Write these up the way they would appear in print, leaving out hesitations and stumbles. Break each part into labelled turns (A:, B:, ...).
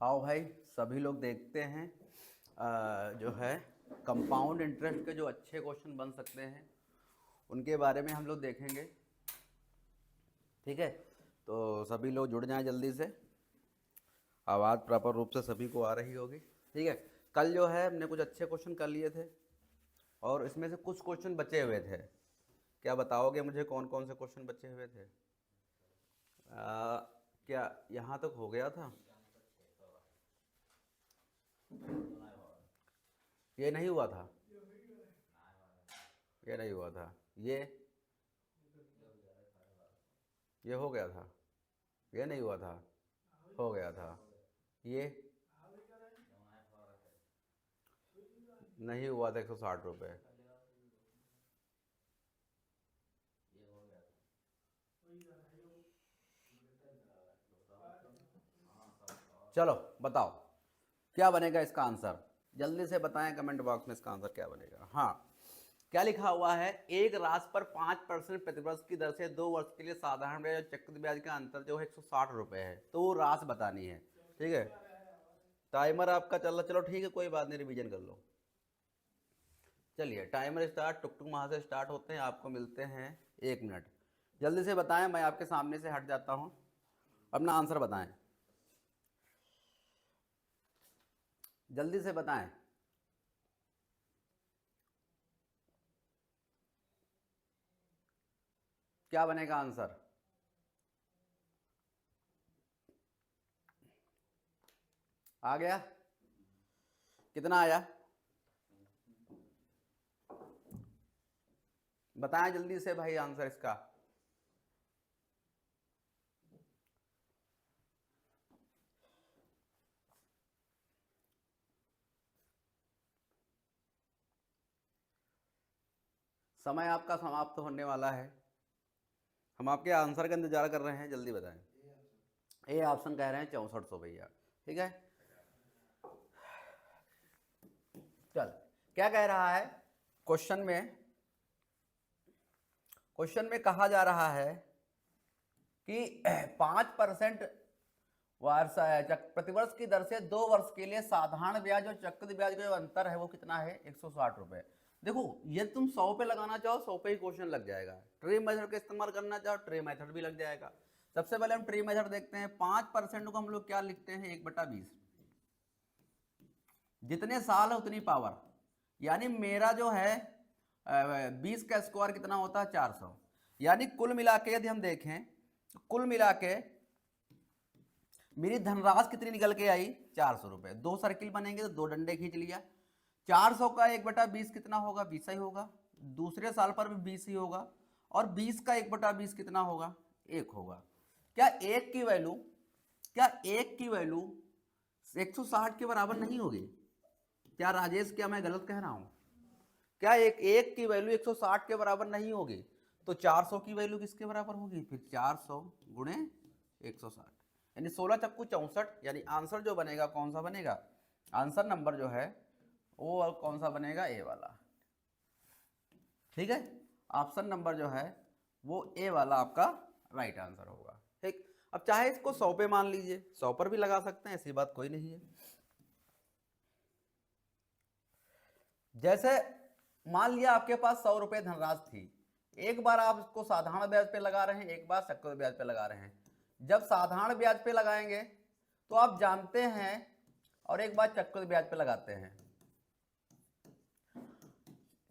A: आओ भाई, सभी लोग देखते हैं जो है कंपाउंड इंटरेस्ट के जो अच्छे क्वेश्चन बन सकते हैं उनके बारे में हम लोग देखेंगे। ठीक है, तो सभी लोग जुड़ जाएं जल्दी से। आवाज़ प्रॉपर रूप से सभी को आ रही होगी। ठीक है, कल जो है हमने कुछ अच्छे क्वेश्चन कर लिए थे और इसमें से कुछ क्वेश्चन बचे हुए थे। क्या बताओगे मुझे कौन कौन से क्वेश्चन बचे हुए थे? क्या यहाँ तक हो गया था? ये नहीं हुआ था, ये नहीं हुआ था, ये हो गया था, ये नहीं हुआ था, हो गया था, ये नहीं हुआ था 160 रुपये। चलो बताओ क्या बनेगा इसका आंसर, जल्दी से बताएं कमेंट बॉक्स में इसका आंसर क्या बनेगा। हाँ, क्या लिखा हुआ है? एक राशि पर 5% प्रतिवर्ष की दर से 2 वर्ष के लिए साधारण ब्याज और चक्रवृद्धि ब्याज का अंतर जो है 160 रुपये है, तो वो राशि बतानी है। ठीक है, टाइमर आपका चल रहा, चलो ठीक है कोई बात नहीं, रिवीजन कर लो। चलिए टाइमर स्टार्ट, टुक टुक वहाँ से स्टार्ट होते हैं, आपको मिलते हैं 1 मिनट। जल्दी से बताएं, मैं आपके सामने से हट जाता हूँ, अपना आंसर बताएं, जल्दी से बताएं। क्या बनेगा आंसर? आ गया? कितना आया बताएं जल्दी से भाई आंसर इसका। समय आपका समाप्त होने वाला है, हम आपके आंसर का इंतजार कर रहे हैं, जल्दी बताएं। ए ऑप्शन कह रहे हैं 6400 भैया। ठीक है, चल क्या कह रहा है क्वेश्चन में? क्वेश्चन में कहा जा रहा है कि 5% प्रतिवर्ष की दर से 2 वर्ष के लिए साधारण ब्याज और चक्रवृद्धि ब्याज का जो अंतर है वो कितना है? 160 रुपये। देखो, ये तुम 100 पे लगाना चाहो 100 पे ही क्वेश्चन लग जाएगा, ट्री मेथड का इस्तेमाल करना चाहो ट्री मेथड भी लग जाएगा। सबसे पहले हम ट्री मेथड देखते हैं। 5% को हम लोग क्या लिखते हैं? 1/20, जितने साल है उतनी पावर, यानी मेरा जो है 20 का स्क्वायर कितना होता है? 400। यानी कुल मिला के यदि हम देखें तो कुल मिला के मेरी धनराशि कितनी निकल के आई? 400 रुपये। 2 सर्किल बनेंगे तो 2 डंडे खींच लिया। 400 का 1/20 कितना होगा? 20 ही होगा। दूसरे साल पर भी 20 ही होगा। और 20 का 1/20 कितना होगा? 1 होगा। क्या एक की वैल्यू, क्या एक की वैल्यू 160 के बराबर नहीं होगी? क्या राजेश, क्या मैं गलत कह रहा हूं? क्या एक की वैल्यू 160 के बराबर नहीं होगी? तो 400 की वैल्यू किसके बराबर होगी फिर? 400 गुणे 160, यानी 16 चक्कू 64। यानी आंसर जो बनेगा कौन सा बनेगा? आंसर नंबर जो है वो कौन सा बनेगा? ए वाला। ठीक है, ऑप्शन नंबर जो है वो ए वाला आपका राइट आंसर होगा। ठीक, अब चाहे इसको 100 पे मान लीजिए, 100 पर भी लगा सकते हैं, ऐसी बात कोई नहीं है। जैसे मान लिया आपके पास 100 रुपये धनराशि थी, एक बार आप इसको साधारण ब्याज पे लगा रहे हैं, एक बार चक्रवृद्धि ब्याज पे लगा रहे हैं। जब साधारण ब्याज पे लगाएंगे तो आप जानते हैं, और एक बार चक्रवृद्धि ब्याज पे लगाते हैं।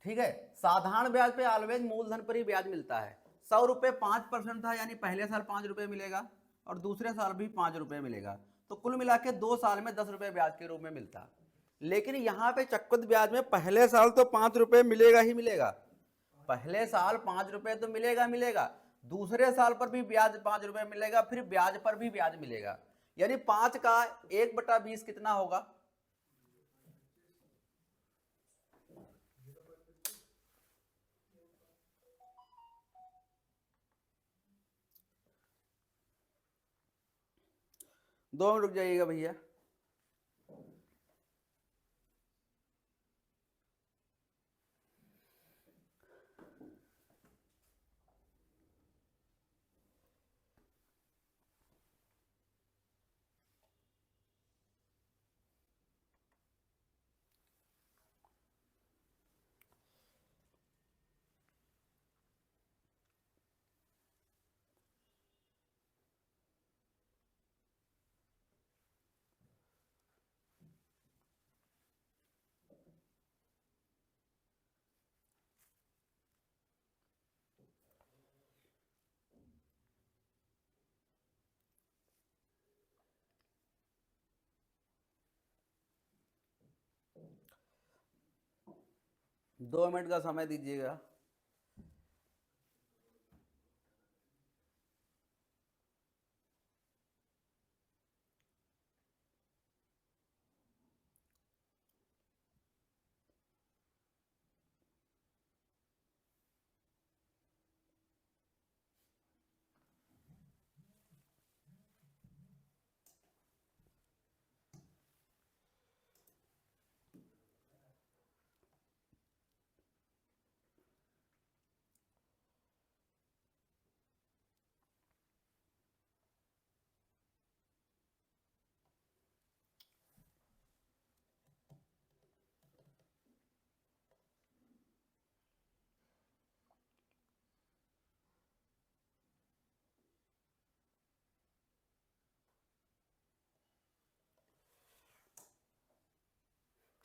A: ठीक है, साधारण ब्याज पे ऑलवेज मूलधन पर ही ब्याज मिलता है। 100 रुपये 5% था, यानी पहले साल 5 रुपये मिलेगा और दूसरे साल भी 5 रुपये मिलेगा, तो कुल मिला के 2 साल में 10 रुपये ब्याज के रूप में मिलता। लेकिन यहां पे चक्रवृद्धि ब्याज में पहले साल तो 5 रुपये मिलेगा ही मिलेगा, पहले साल 5 रुपये तो मिलेगा मिलेगा, दूसरे साल पर भी ब्याज 5 रुपये मिलेगा, फिर ब्याज पर भी ब्याज मिलेगा। यानी 5 का 1/20 कितना होगा? दो मिनट रुक जाइएगा भैया। 2 मिनट का समय दीजिएगा।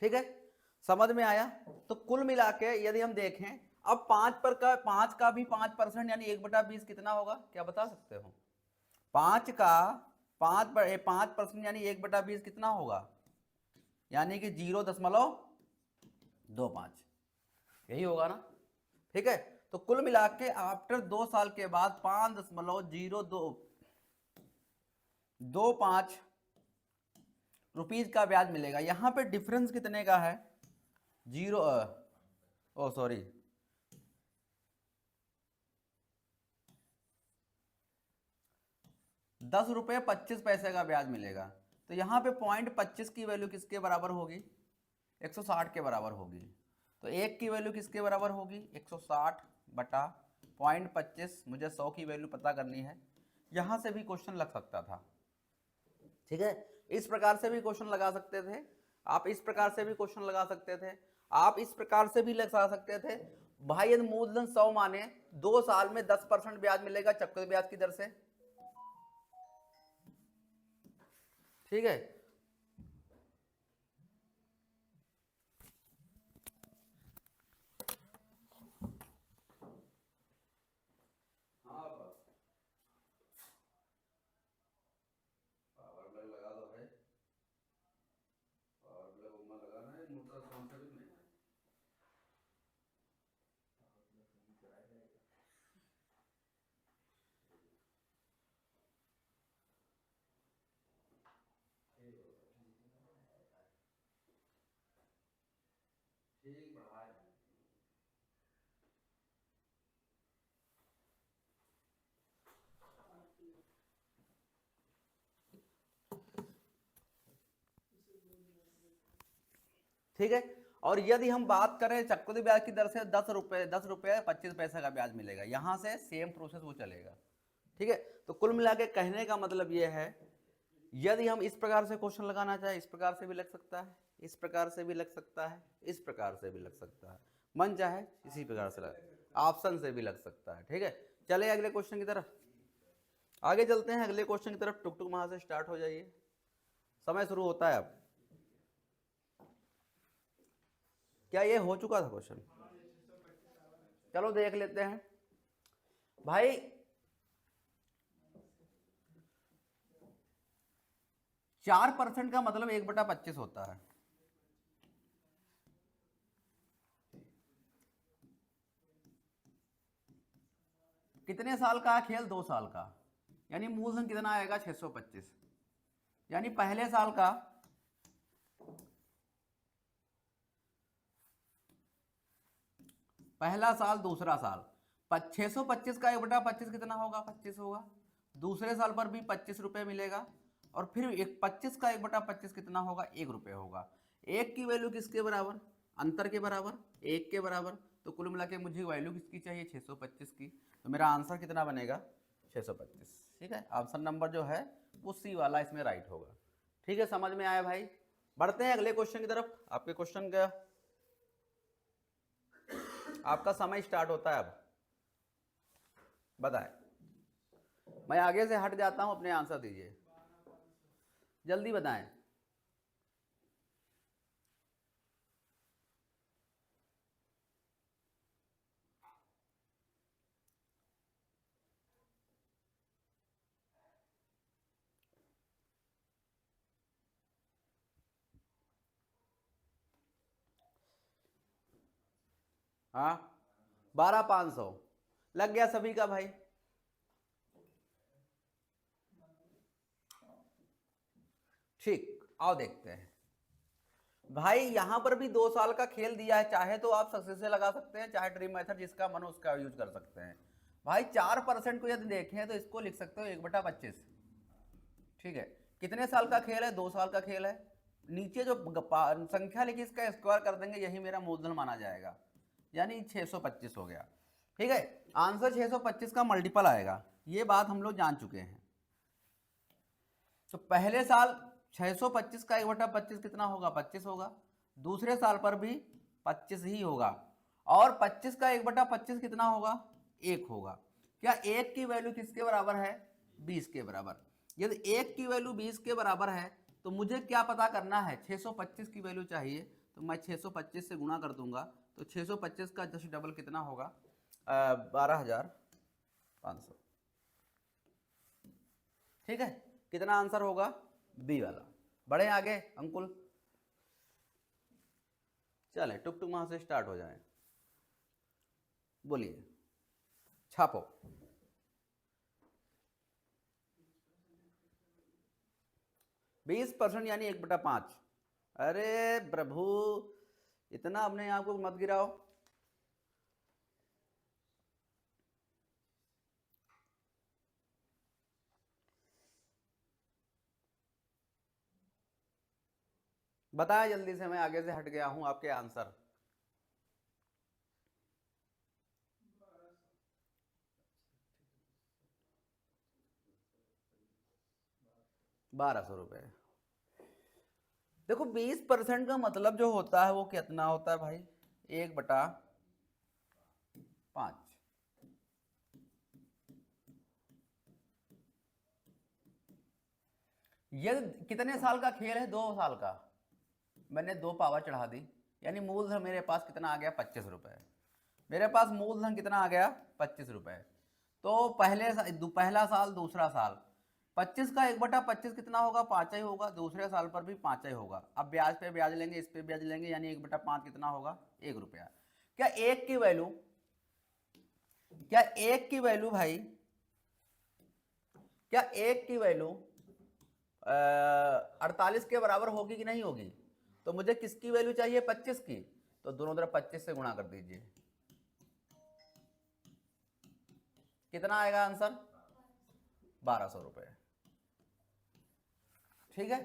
A: ठीक है, समझ में आया? तो कुल मिला के यदि हम देखें, अब 5 का भी 5% यानी 1/20 कितना होगा, क्या बता सकते हो? 5 का 5% यानी 1/20 कितना होगा, यानी कि 0.25, यही होगा ना? ठीक है, तो कुल मिला के आफ्टर 2 साल के बाद 5.0225 रुपीज का ब्याज मिलेगा। यहां पे डिफरेंस कितने का है? जीरो ओ सॉरी 10 रुपये 25 पैसे का ब्याज मिलेगा। तो यहाँ पे 0.25 की वैल्यू किसके बराबर होगी? 160 के बराबर होगी। तो 1 की वैल्यू किसके बराबर होगी? 160 बटा 0.25, मुझे 100 की वैल्यू पता करनी है। यहाँ से भी क्वेश्चन लग सकता था, ठीक है, इस प्रकार से भी क्वेश्चन लगा सकते थे आप, इस प्रकार से भी क्वेश्चन लगा सकते थे आप, इस प्रकार से भी लगा सकते थे। भाई यदि मूलधन 100 माने, 2 साल में 10% ब्याज मिलेगा चक्रवृद्धि ब्याज की दर से, ठीक है। हाँ बस पावर प्लग लगा दो है, पावर प्लग उमा लगाना है, मोटर कौन सा भी नहीं है। ठीक बढ़ा है। ठीक है, और यदि हम बात करें चक्रवृद्धि ब्याज की दर से 10 रुपये 25 का ब्याज मिलेगा, यहां से सेम प्रोसेस वो चलेगा। ठीक है, तो कुल मिला के कहने का मतलब ये है, यदि हम इस प्रकार से क्वेश्चन लगाना चाहे, इस प्रकार से भी लग सकता है, इस प्रकार से भी लग सकता है, इस प्रकार से भी लग सकता है, मन चाहे इसी प्रकार से लग, ऑप्शन से भी लग सकता है। ठीक है, चले अगले क्वेश्चन की तरफ, आगे चलते हैं अगले क्वेश्चन की तरफ। टुक टुक वहां से स्टार्ट हो जाइए, समय शुरू होता है अब। क्या ये हो चुका था क्वेश्चन? चलो देख लेते हैं भाई। 4% का मतलब 1/25 होता है। कितने साल का है खेल? 2 साल का, यानी मूलधन कितना आएगा? 625। यानी पहले साल का, पहला साल दूसरा साल, 625 का 1/25 कितना होगा? 25 होगा। दूसरे साल पर भी 25 रुपये मिलेगा, और फिर 25 का 1/25 कितना होगा? 1 रुपये होगा। 1 की वैल्यू किसके बराबर? अंतर के बराबर, 1 के बराबर। तो कुल मिला के मुझे वैल्यू किसकी चाहिए? 625 की। तो मेरा आंसर कितना बनेगा? 625। ठीक है, ऑप्शन नंबर जो है वो सी वाला इसमें राइट होगा। ठीक है, समझ में आया भाई? बढ़ते हैं अगले क्वेश्चन की तरफ। आपके क्वेश्चन का, आपका समय स्टार्ट होता है अब, बताएं। मैं आगे से हट जाता हूं, अपने आंसर दीजिए, जल्दी बताएं। हाँ 12,500 लग गया सभी का भाई। ठीक, आओ देखते हैं भाई। यहां पर भी 2 साल का खेल दिया है, चाहे तो आप सक्सेस से लगा सकते हैं, चाहे ड्रीम मेथड, जिसका मन उसका यूज कर सकते हैं भाई। 4% को यदि देखें तो इसको लिख सकते हो 1/25। ठीक है, कितने साल का खेल है? 2 साल का खेल है। नीचे जो संख्या लिखी इसका स्क्वायर कर देंगे, यही मेरा मूलधन माना जाएगा, यानी 625 हो गया। ठीक है, आंसर 625 का मल्टीपल आएगा, ये बात हम लोग जान चुके हैं। तो पहले साल 625 का 1/25 कितना होगा? 25 होगा। दूसरे साल पर भी 25 ही होगा। और 25 का 1/25 कितना होगा? 1 होगा। क्या 1 की वैल्यू किसके बराबर है? 20 के बराबर। यदि 1 की वैल्यू 20 के बराबर है तो मुझे क्या पता करना है? 625 की वैल्यू चाहिए, तो मैं 625 से गुणा कर दूंगा, तो 625 का जस्ट डबल कितना होगा? 12,500। ठीक है, कितना आंसर होगा? बी वाला। बढ़े आगे अंकुल, चले टुक टुक वहां से स्टार्ट हो जाए। बोलिए, छापो। 20% यानी 1/5। अरे प्रभु, इतना अपने आप को मत गिराओ। बताया जल्दी से, मैं आगे से हट गया हूं आपके आंसर। 1,200 रुपये। देखो 20% का मतलब जो होता है वो कितना होता है भाई? 1/5। ये कितने साल का खेल है? 2 साल का। मैंने 2 पावर चढ़ा दी, यानी मूलधन मेरे पास कितना आ गया? 25 रुपये। मेरे पास मूलधन कितना आ गया? 25 रुपये। तो पहला साल, दूसरा साल, 25 का 1/25 कितना होगा? 5 ही होगा। दूसरे साल पर भी 5 ही होगा। अब ब्याज पे ब्याज लेंगे, इस पे ब्याज लेंगे, यानी 1/5 कितना होगा? 1 रुपया। क्या एक की वैल्यू, क्या एक की वैल्यू भाई, क्या एक की वैल्यू 48 के बराबर होगी कि नहीं होगी? तो मुझे किसकी वैल्यू चाहिए? 25 की। तो दोनों तरफ 25 से गुणा कर दीजिए, कितना आएगा आंसर? 1,200 रुपये। ठीक है,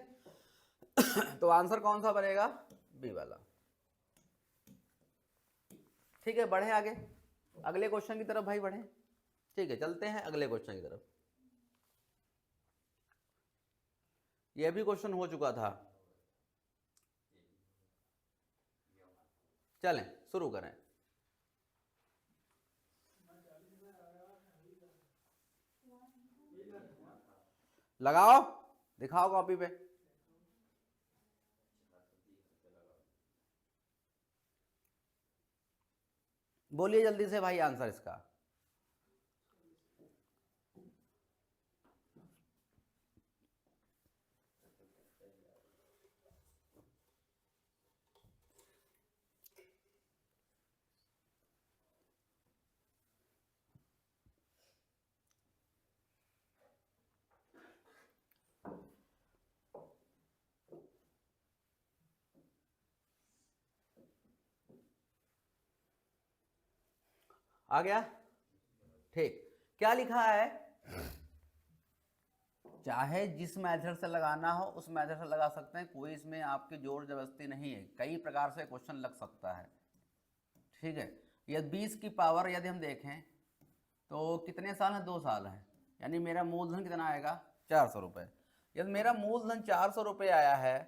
A: तो आंसर कौन सा बनेगा? बी वाला। ठीक है, बढ़े आगे अगले क्वेश्चन की तरफ भाई, बढ़े। ठीक है, चलते हैं अगले क्वेश्चन की तरफ। यह भी क्वेश्चन हो चुका था। चलें शुरू करें। लगाओ, दिखाओ कॉपी पे। बोलिए जल्दी से भाई आंसर इसका। आ गया? ठीक, क्या लिखा है? चाहे जिस मेथड से लगाना हो उस मेथड से लगा सकते हैं, कोई इसमें आपकी जोर जबरदस्ती नहीं है, कई प्रकार से क्वेश्चन लग सकता है। ठीक है, यदि 20 की पावर यदि हम देखें तो कितने साल हैं? 2 साल हैं, यानी मेरा मूलधन कितना आएगा? 400 रुपये। यदि मेरा मूलधन 400 रुपये आया है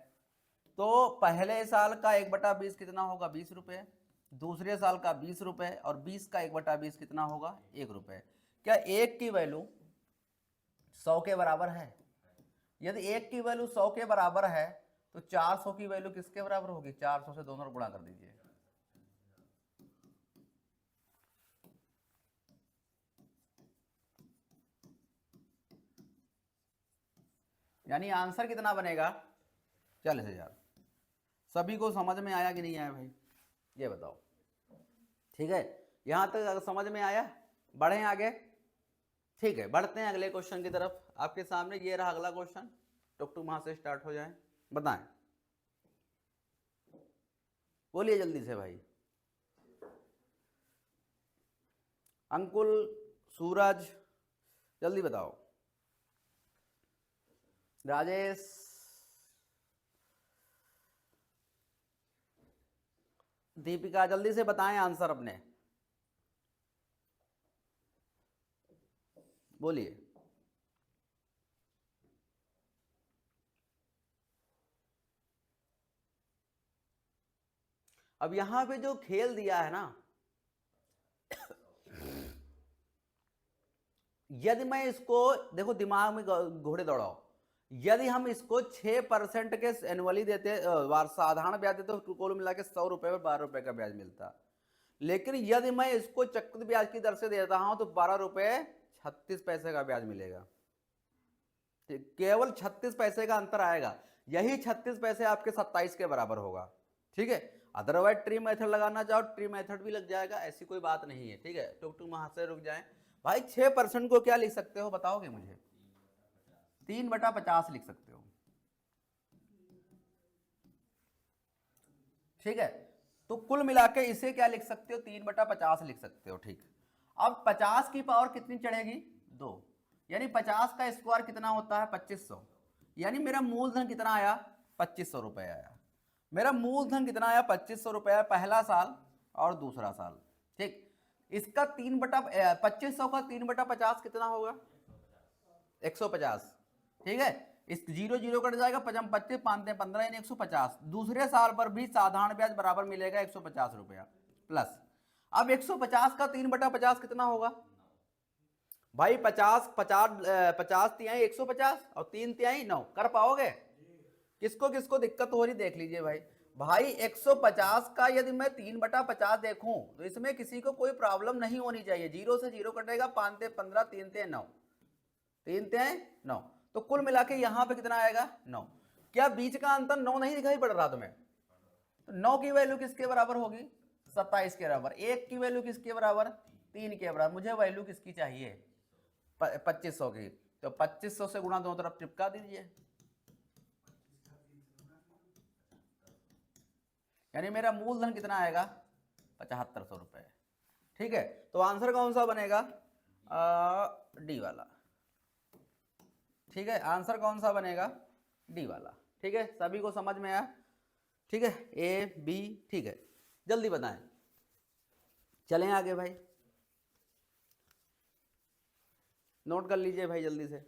A: तो पहले साल का 1/20 कितना होगा? 20 रुपये। दूसरे साल का 20 रुपये, और 20 का 1/20 कितना होगा? 1 रुपये। क्या एक की वैल्यू 100 के बराबर है? यदि एक की वैल्यू 100 के बराबर है तो 400 की वैल्यू किसके बराबर होगी? 400 से दोनों गुणा कर दीजिए, यानी आंसर कितना बनेगा? 40,000। सभी को समझ में आया कि नहीं आया भाई, ये बताओ। ठीक है, यहां तक अगर समझ में आया, बढ़ें आगे। ठीक है, बढ़ते हैं अगले क्वेश्चन की तरफ। आपके सामने ये रहा अगला क्वेश्चन, टुक टुक वहां से स्टार्ट हो जाए। बताएं, बोलिए जल्दी से भाई। अंकुल, सूरज, जल्दी बताओ। राजेश, दीपिका, जल्दी से बताएं आंसर अपने, बोलिए। अब यहां पे जो खेल दिया है ना, यदि मैं इसको, देखो दिमाग में घोड़े दौड़ाओ, यदि हम इसको 6% के एनुअली देते, साधारण ब्याज देते, तो कुल मिला के 100 रुपए में 12 रुपए का ब्याज मिलता। लेकिन यदि मैं इसको चक्रवृद्धि ब्याज की दर से देता हूं तो 12 रुपए 36 पैसे का ब्याज मिलेगा। केवल 36 पैसे का अंतर आएगा, यही 36 पैसे आपके 27 के बराबर होगा। ठीक है, अदरवाइज ट्री मेथड लगाना चाहो ट्री मेथड भी लग जाएगा, ऐसी कोई बात नहीं है। ठीक है, टुक टुक वहां से रुक जाए भाई। 6% को क्या लिख सकते हो बताओगे मुझे? 3/50 लिख सकते हो। ठीक है, तो कुल मिला के इसे क्या लिख सकते हो? 3/50 लिख सकते हो। ठीक, अब 50 की पावर कितनी चढ़ेगी? 2, यानी 50 का स्क्वायर कितना होता है? 2500। यानी मेरा मूलधन कितना आया? 2500 रुपए आया। मेरा मूलधन कितना आया? 2500 रुपए, पहला साल और दूसरा साल। ठीक, इसका 2500 का 3/50 कितना होगा? 150। ठीक है, इस 0 0 कट जाएगा, 25 5 15 यानी 150। दूसरे साल पर भी साधारण ब्याज बराबर मिलेगा 150 रुपया प्लस। अब 150 का 3/50 कितना होगा भाई? 50 50 50 तिहाई 150 और 3 तिहाई 9। कर पाओगे? किसको किसको दिक्कत हो रही देख लीजिए भाई। भाई 150 का यदि मैं 3/50 देखूं तो इसमें किसी को कोई प्रॉब्लम नहीं होनी चाहिए। 0 से 0 कटेगा, 5 15 3 9, 3 9। तो कुल मिला के यहां पे कितना आएगा? 9। क्या बीच का अंतर 9 नहीं दिखाई पड़ रहा तुम्हें? तो 9 की वैल्यू किसके बराबर होगी? 27 के बराबर। 1 की वैल्यू किसके बराबर? 3 के बराबर। मुझे वैल्यू किसकी चाहिए? 2500 की। तो 2500 से गुणा दोनों तरफ चिपका दीजिए, यानी मेरा मूलधन कितना आएगा? 7500 रुपए। ठीक है, तो आंसर कौन सा बनेगा? डी वाला। ठीक है, आंसर कौन सा बनेगा? डी वाला। ठीक है, सभी को समझ में आया? ठीक है, ए बी। ठीक है, जल्दी बताएं, चलें आगे भाई। नोट कर लीजिए भाई जल्दी से,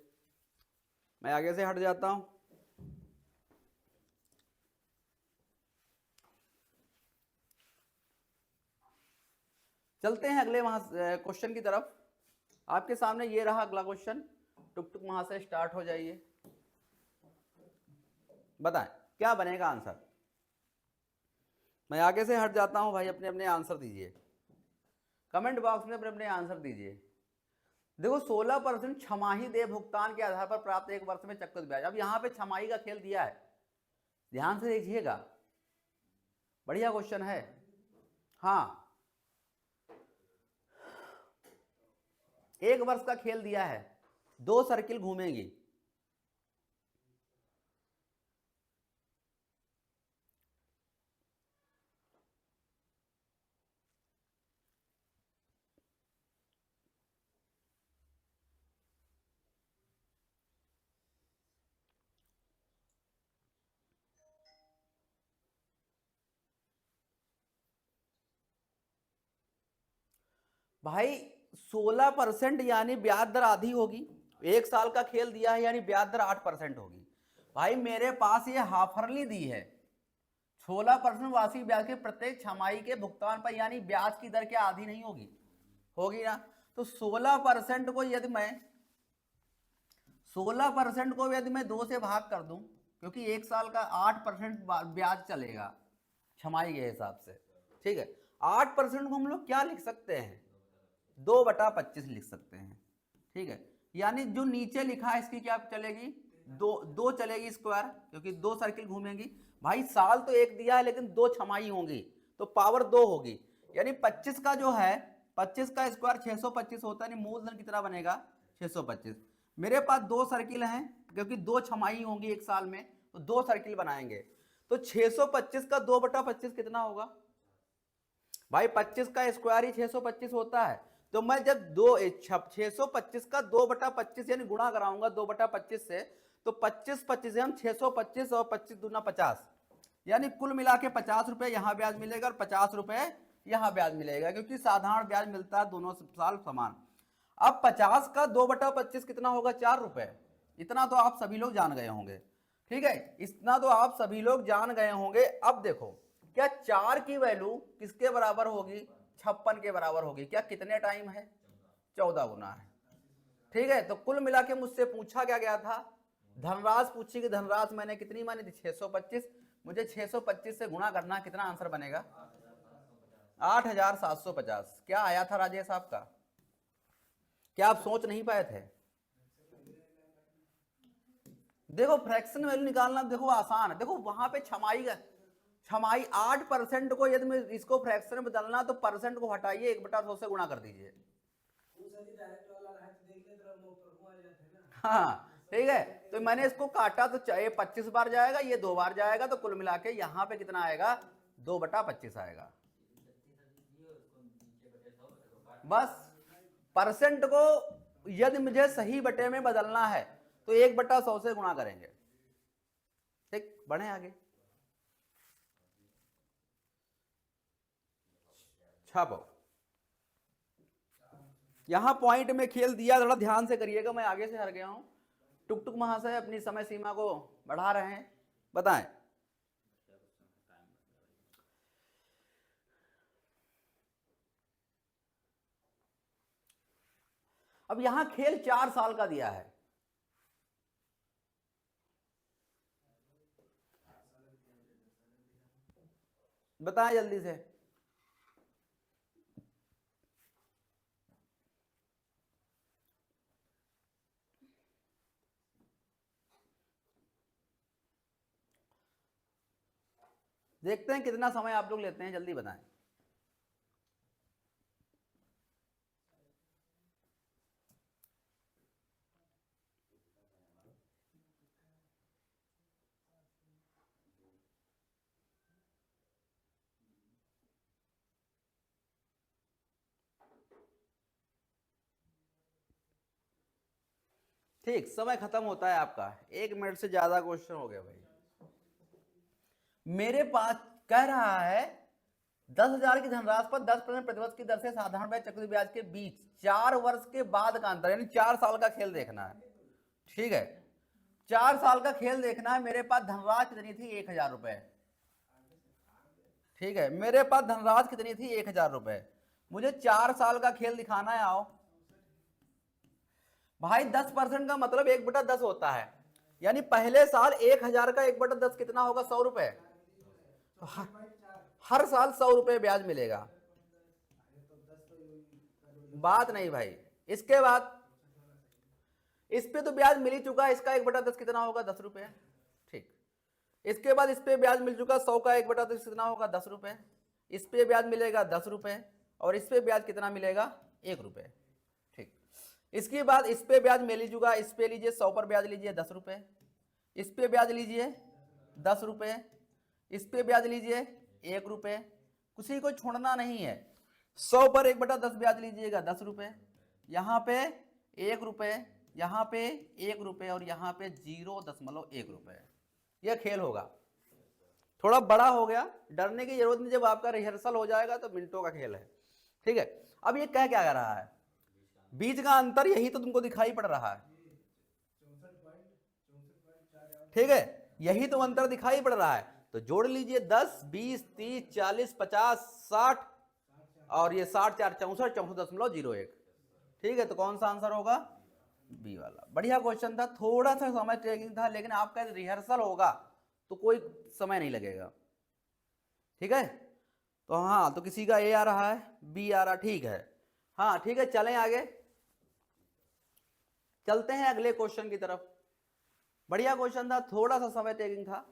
A: मैं आगे से हट जाता हूं। चलते हैं अगले वहां क्वेश्चन की तरफ। आपके सामने ये रहा अगला क्वेश्चन, टुक टुक वहां से स्टार्ट हो जाइए। बताएं क्या बनेगा आंसर? मैं आगे से हट जाता हूं भाई, अपने अपने आंसर दीजिए, कमेंट बॉक्स में अपने अपने आंसर दीजिए। देखो 16% छमाही देय भुगतान के आधार पर प्राप्त एक वर्ष में चक्रवृद्धि ब्याज। अब यहां पे छमाही का खेल दिया है, ध्यान से देखिएगा, बढ़िया क्वेश्चन है। हाँ, एक वर्ष का खेल दिया है, 2 सर्किल घूमेंगी। भाई 16% यानी ब्याज दर आधी होगी। एक साल का खेल दिया है यानी ब्याज दर 8% होगी। भाई मेरे पास ये हाफरली दी है, 16% वार्षिक ब्याज के प्रत्येक छमाही के भुगतान पर, यानी ब्याज की दर क्या आधी नहीं होगी? होगी ना। तो 16% को यदि मैं 16% को यदि मैं 2 से भाग कर दूं, क्योंकि एक साल का 8% ब्याज चलेगा छमाही के हिसाब से। ठीक है, 8% को हम लोग क्या लिख सकते हैं? 2/25 लिख सकते हैं। ठीक है, यानी जो नीचे लिखा है इसकी क्या चलेगी? 2 चलेगी स्क्वायर, क्योंकि 2 सर्किल घूमेंगी। भाई साल तो एक दिया है लेकिन 2 छमाही होंगी, तो पावर 2 होगी, यानी 25 का जो है 25 का स्क्वायर 625 होता है, मूलधन कितना बनेगा 625। मेरे पास दो सर्किल हैं क्योंकि दो छमाही होंगी एक साल में, तो दो सर्किल बनाएंगे। तो 625 का 2/25 कितना होगा भाई? 25 का स्क्वायर ही 625 होता है। तो मैं जब 625 का 2/25 यानी गुणा कराऊंगा 2/25 से, तो 25 25 हम 625 और 25 दूना 50, यानी कुल मिला के 50 रुपए यहाँ ब्याज मिलेगा और 50 रुपए यहाँ ब्याज मिलेगा, क्योंकि साधारण ब्याज मिलता है दोनों साल समान। अब 50 का 2/25 कितना होगा? 4 रुपए। इतना तो आप सभी लोग जान गए होंगे, ठीक है, इतना तो आप सभी लोग जान गए होंगे। अब देखो, क्या 4 की वैल्यू किसके बराबर होगी? 56 के बराबर होगी। क्या कितने टाइम है? 14 गुना है, ठीक है। तो कुल मिला के मुझसे पूछा क्या गया था? धनराशि पूछी कि धनराशि मैंने कितनी मानी थी? 625। मुझे 625 से गुणा करना, कितना आंसर बनेगा? 8750। क्या आया था राजेश आपका? क्या आप सोच नहीं पाए थे? देखो फ्रैक्शन वैल्यू निकालना देखो आसान है। देखो वहां पे छमाई 8% को यदि मैं इसको फ्रैक्शन में बदलना, तो परसेंट को हटाइए 1/100 से गुणा कर दीजिए। हाँ ठीक है, तो मैंने इसको काटा तो ये 25 बार जाएगा, ये 2 बार जाएगा, तो कुल मिला के यहाँ पे कितना आएगा? 2/25 आएगा। बस परसेंट को यदि मुझे सही बटे में बदलना है तो 1/100 से गुणा करेंगे। ठीक, बढ़े आगे। छापो। यहां पॉइंट में खेल दिया, थोड़ा ध्यान से करिएगा, मैं आगे से हट गया हूं। टुक टुक महाशय अपनी समय सीमा को बढ़ा रहे हैं, बताएं। अब यहां खेल 4 साल का दिया है, बताएं जल्दी से। देखते हैं कितना समय आप लोग लेते हैं, जल्दी बताएं। ठीक, समय खत्म होता है आपका। 1 मिनट से ज्यादा क्वेश्चन हो गया भाई। मेरे पास कह रहा है 10,000 की धनराशि पर 10% प्रतिवर्ष की दर से साधारण ब्याज चक्रवृद्धि ब्याज के बीच 4 वर्ष के बाद का अंतर, यानी 4 साल का खेल देखना है, ठीक है। 4 साल का खेल देखना है। मेरे पास धनराशि कितनी थी? 1,000 रुपए, ठीक है। मेरे पास धनराशि कितनी थी? 1,000 रुपए। मुझे 4 साल का खेल दिखाना है। आओ भाई, 10% का मतलब 1/10 होता है, यानी पहले साल 1,000 का 1/10 कितना होगा? 100 रुपए। तो हर साल 100 रुपए ब्याज मिलेगा। बात नहीं भाई। इसके बाद इस पे तो ब्याज मिल ही चुका है, इसका 1/10 कितना होगा? 10 रुपए, ठीक। इसके बाद इस पे ब्याज मिल चुका 100 का 1/10 कितना होगा? 10 रुपए। इस पे ब्याज मिलेगा 10 रुपए, और इस पे ब्याज कितना मिलेगा? 1 रुपए, ठीक। इसके बाद इस पे ब्याज मिल चुका, इस पे लीजिए 100 पर ब्याज लीजिए 10 रुपए, इस पे ब्याज लीजिए 10 रुपए, इस पे ब्याज लीजिए 1 रुपए, किसी को छोड़ना नहीं है। 100 पर 1/10 ब्याज लीजिएगा 10 रुपए, यहाँ पे 1 रुपए, यहाँ पे 1 रुपए, और यहाँ पे 0.1 रुपए। यह खेल होगा। थोड़ा बड़ा हो गया, डरने की जरूरत नहीं, जब आपका रिहर्सल हो जाएगा तो मिनटों का खेल है, ठीक है। अब ये कह क्या कर रहा है? बीच का अंतर यही तो तुमको दिखाई पड़ रहा है, ठीक है, यही तो अंतर दिखाई पड़ रहा है। तो जोड़ लीजिए 10, 20, 30, 40, 50, 60, और ये 60 4 64, 64.01, ठीक है। तो कौन सा आंसर होगा? बी वाला। बढ़िया क्वेश्चन था, थोड़ा सा समय टेकिंग था, लेकिन आपका रिहर्सल होगा तो कोई समय नहीं लगेगा, ठीक है। तो हाँ, तो किसी का ए आ रहा है, बी आ रहा, ठीक है। हाँ ठीक है, चलें आगे, चलते हैं अगले क्वेश्चन की तरफ। बढ़िया क्वेश्चन था, थोड़ा सा समय टेकिंग था,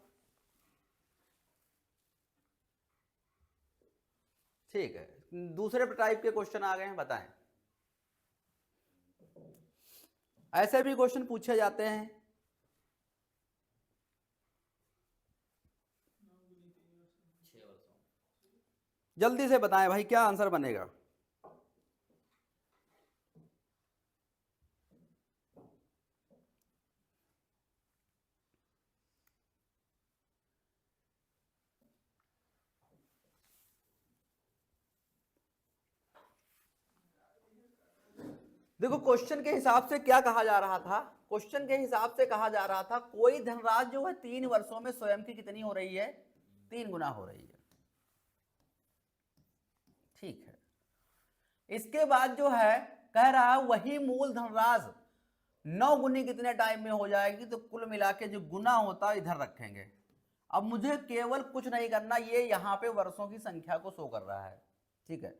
A: ठीक है। दूसरे टाइप के क्वेश्चन आ गए हैं, बताएं। ऐसे भी क्वेश्चन पूछे जाते हैं। जल्दी से बताएं भाई, क्या आंसर बनेगा। देखो क्वेश्चन के हिसाब से क्या कहा जा रहा था, क्वेश्चन के हिसाब से कहा जा रहा था कोई धनराशि जो है 3 वर्षों में स्वयं की कितनी हो रही है, 3 गुना हो रही है। ठीक है, इसके बाद जो है कह रहा है वही मूल धनराशि 9 गुनी कितने टाइम में हो जाएगी, तो कुल मिला के जो गुना होता है इधर रखेंगे। अब मुझे केवल कुछ नहीं करना, ये यहां पे वर्षों की संख्या को शो कर रहा है। ठीक है,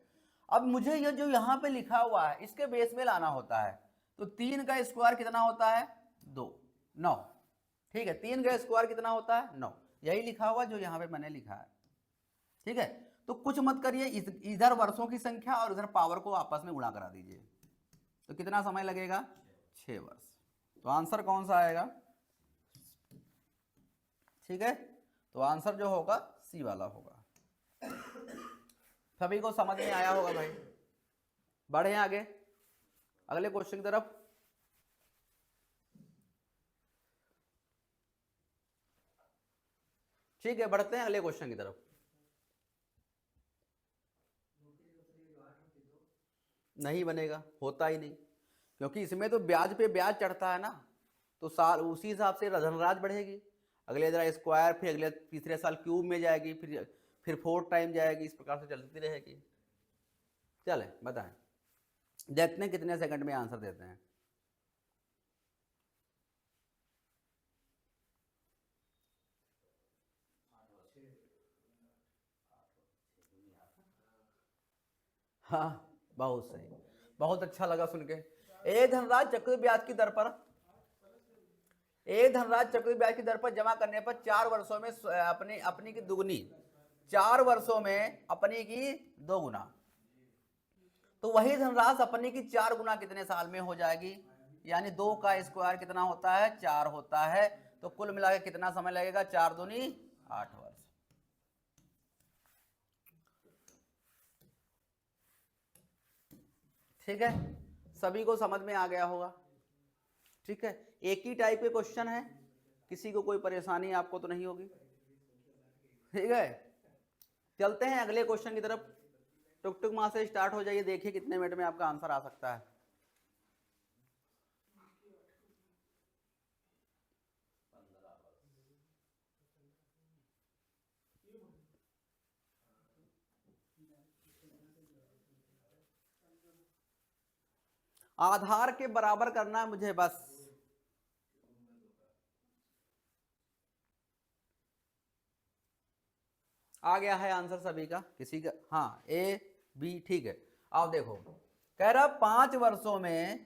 A: अब मुझे ये जो यहां पे लिखा हुआ है इसके बेस में लाना होता है। तो 3 का स्क्वायर कितना होता है, 2, 9। ठीक है, 3 का स्क्वायर कितना होता है, 9। यही लिखा हुआ जो यहां पे मैंने लिखा है। ठीक है, तो कुछ मत करिए, इधर वर्षों की संख्या और इधर पावर को आपस में गुणा करा दीजिए। तो कितना समय लगेगा, 6 वर्ष। तो आंसर कौन सा आएगा, ठीक है, तो आंसर जो होगा सी वाला होगा। सभी को समझ में आया होगा भाई। बढ़े आगे अगले क्वेश्चन की तरफ। ठीक है, बढ़ते हैं अगले क्वेश्चन की तरफ। नहीं बनेगा, होता ही नहीं, क्योंकि इसमें तो ब्याज पे ब्याज चढ़ता है ना, तो साल उसी हिसाब से धनराशि बढ़ेगी। अगले जरा स्क्वायर, फिर अगले तीसरे साल क्यूब में जाएगी, फिर 4 टाइम जाएगी, इस प्रकार से चलती रहेगी। चले बताएं, देखते हैं कितने सेकंड में आंसर देते हैं। हाँ बहुत सही, बहुत अच्छा लगा सुन के। एक धनराशि चक्रवृद्धि ब्याज की दर पर, एक धनराशि चक्रवृद्धि ब्याज की दर पर जमा करने पर 4 वर्षों में अपनी अपनी की दुगनी, 4 वर्षों में अपनी की 2 गुना। तो वही धनराशि अपनी की 4 गुना कितने साल में हो जाएगी, यानी 2 का स्क्वायर कितना होता है, 4 होता है। तो कुल मिलाकर कितना समय लगेगा, 4 दूनी 8 वर्ष। ठीक है, सभी को समझ में आ गया होगा। ठीक है, एक ही टाइप के क्वेश्चन है, किसी को कोई परेशानी आपको तो नहीं होगी। ठीक है, चलते हैं अगले क्वेश्चन की तरफ। टुक टुक मां से स्टार्ट हो जाइए, देखिए कितने मिनट में आपका आंसर आ सकता है। आधार के बराबर करना है मुझे बस। आ गया है आंसर सभी का, किसी का, हाँ ए बी, ठीक है। अब देखो कह रहा 5 वर्षों में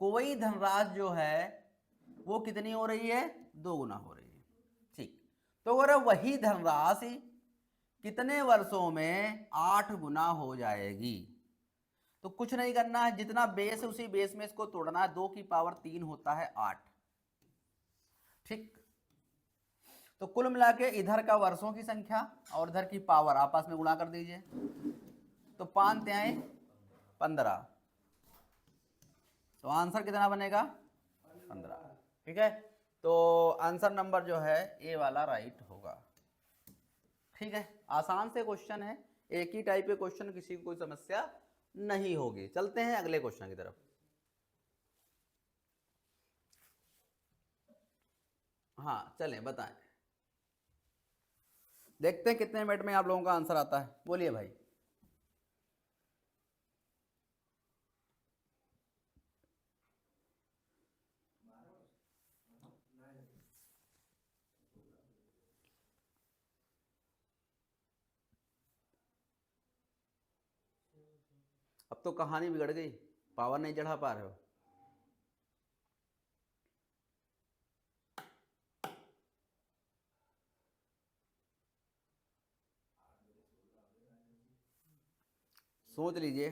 A: कोई धनराशि जो है वो कितनी हो रही है, 2 गुना हो रही है। ठीक, तो अगर वही धनराशि कितने वर्षों में 8 गुना हो जाएगी। तो कुछ नहीं करना है, जितना बेस है उसी बेस में इसको तोड़ना है। 2 की पावर 3 होता है 8। ठीक, तो कुल मिला के इधर का वर्षों की संख्या और इधर की पावर आपस में गुणा कर दीजिए। तो 5 त्याएं 15, तो आंसर कितना बनेगा, 15। ठीक है, तो आंसर नंबर जो है ए वाला राइट होगा। ठीक है, आसान से क्वेश्चन है, एक ही टाइप के क्वेश्चन, किसी को कोई समस्या नहीं होगी। चलते हैं अगले क्वेश्चन की तरफ। हाँ चलें, बताएं, देखते हैं कितने मिनट में आप लोगों का आंसर आता है। बोलिए भाई। अब तो कहानी बिगड़ गई, पावर नहीं चढ़ा पा रहे हो। सोच लीजिए।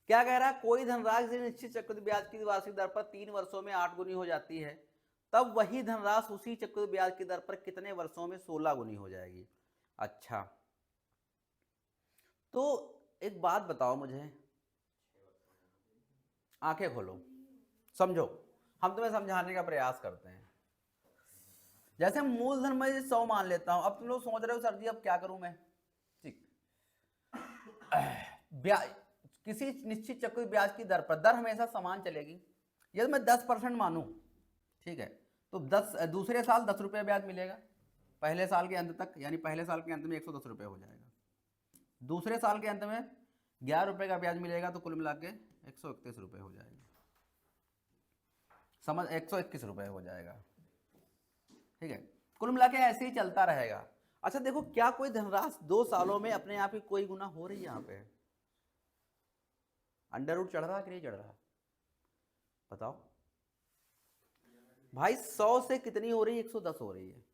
A: क्या कह रहा है, कोई धनराशि निश्चित चक्रवृद्धि ब्याज की वार्षिक दर पर 3 वर्षों में 8 गुनी हो जाती है, तब वही धनराशि उसी चक्रवृद्धि ब्याज की दर पर कितने वर्षों में 16 गुनी हो जाएगी। अच्छा, तो एक बात बताओ मुझे, आंखें खोलो, समझो, हम तुम्हें समझाने का प्रयास करते हैं। जैसे मूलधन में 100 मान लेता हूं, अब तुम लोग सोच रहे हो सर जी अब क्या करूं मैं, ठीक, ब्याज किसी निश्चित चक्रवृद्धि ब्याज की दर पर, दर हमेशा समान चलेगी। यदि मैं 10% मानूं, ठीक है, तो दूसरे साल 10 रुपये ब्याज मिलेगा पहले साल के अंत तक, यानी पहले साल के अंत में 110 रुपये हो जाएगा। दूसरे साल के अंत में 11 रुपये का ब्याज मिलेगा, तो कुल मिला के 131 रुपये हो जाएगा, समझ, 121 रुपये हो जाएगा, ठीक है। कुल मिला के ऐसे ही चलता रहेगा। अच्छा देखो, क्या कोई धनराशि 2 सालों में अपने आप ही कोई गुना हो रही है? यहाँ पे अंडर रूट चढ़ रहा कि नहीं चढ़ रहा, बताओ भाई। 100 से कितनी हो रही है? 110 हो रही है,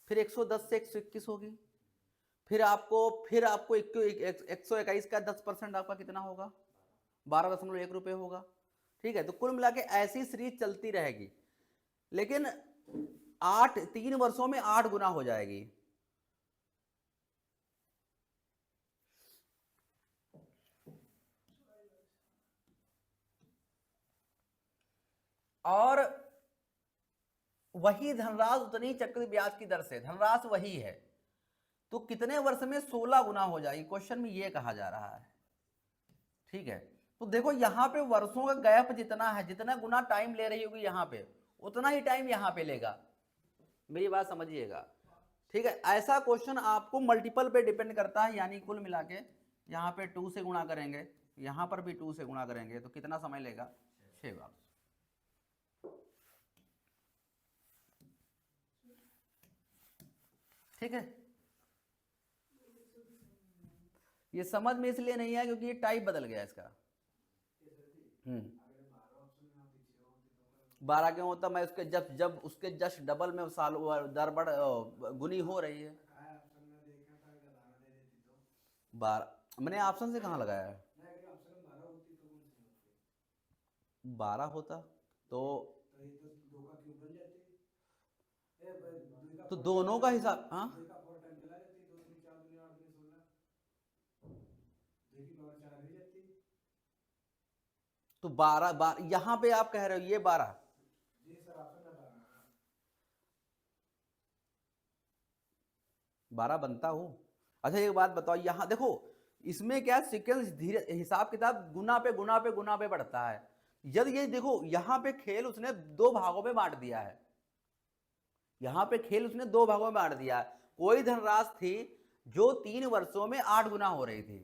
A: फिर 110 से 121 होगी, फिर आपको 121 का 10% आपका कितना होगा? 12.1 रुपये होगा, ठीक है। तो कुल मिला के ऐसी सीरीज चलती रहेगी, लेकिन 3 वर्षों में 8 गुना हो जाएगी। और वही धनराशि उतनी चक्रवृद्धि ब्याज की दर से, धनराशि वही है, तो कितने वर्ष में 16 गुना हो जाएगी, क्वेश्चन में ये कहा जा रहा है, ठीक है। तो देखो यहां पे वर्षों का गैप जितना है, जितना गुना टाइम ले रही होगी यहां पे, उतना ही टाइम यहां पे लेगा, मेरी बात समझिएगा, ठीक है। ऐसा क्वेश्चन आपको मल्टीपल पे डिपेंड करता है, यानी कुल मिला के यहाँ पे 2 से गुणा करेंगे, यहां पर भी 2 से गुणा करेंगे, तो कितना समय लेगा? 6 बार, ठीक है। ये समझ में इसलिए नहीं है क्योंकि ये टाइप बदल गया इसका। 12 क्यों होता? मैं उसके जब उसके जस्ट डबल में साल दर बढ़ गुनी हो रही है। 12 मैंने ऑप्शन से कहाँ लगाया है? 12 होता तो दोनों का हिसाब, हाँ, तो 12 यहां पे आप कह रहे हो ये 12, 12 बनता हो। अच्छा एक बात बताओ, यहां देखो इसमें क्या सीक्वेंस धीरे, हिसाब किताब गुना पे गुना पे गुना पे बढ़ता है। यदि ये देखो यहां पे खेल उसने 2 भागों में बांट दिया है, यहां पे खेल उसने 2 भागों में बांट दिया है। कोई धनराशि थी जो 3 वर्षों में 8 गुना हो रही थी,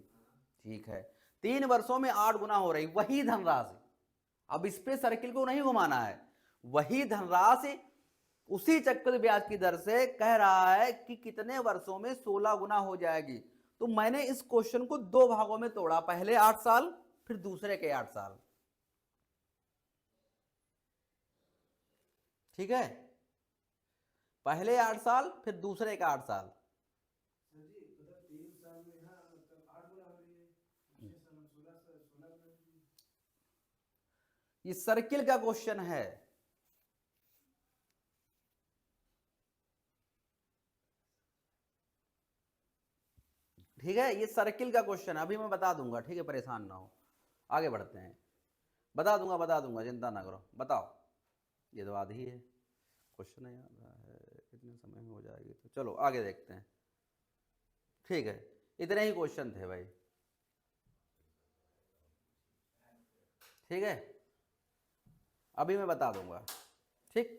A: ठीक है, 3 वर्षों में 8 गुना हो रही, वही धनराशि, अब इस पे सर्किल को नहीं घुमाना है, वही धनराशि उसी चक्रवृद्धि ब्याज की दर से कह रहा है कि कितने वर्षों में 16 गुना हो जाएगी। तो मैंने इस क्वेश्चन को 2 भागों में तोड़ा, पहले 8 साल फिर दूसरे के 8 साल, ठीक है, पहले 8 साल फिर दूसरे का 8 साल। ये सर्किल का क्वेश्चन है, ठीक है, ये सर्किल का क्वेश्चन है, अभी मैं बता दूंगा, ठीक है, परेशान ना हो, आगे बढ़ते हैं, बता दूंगा, चिंता ना करो, बताओ। ये तो आधी है क्वेश्चन है यार, कितने समय में हो जाएगी, तो चलो आगे देखते हैं, ठीक है, इतने ही क्वेश्चन थे भाई, ठीक है, अभी मैं बता दूंगा, ठीक।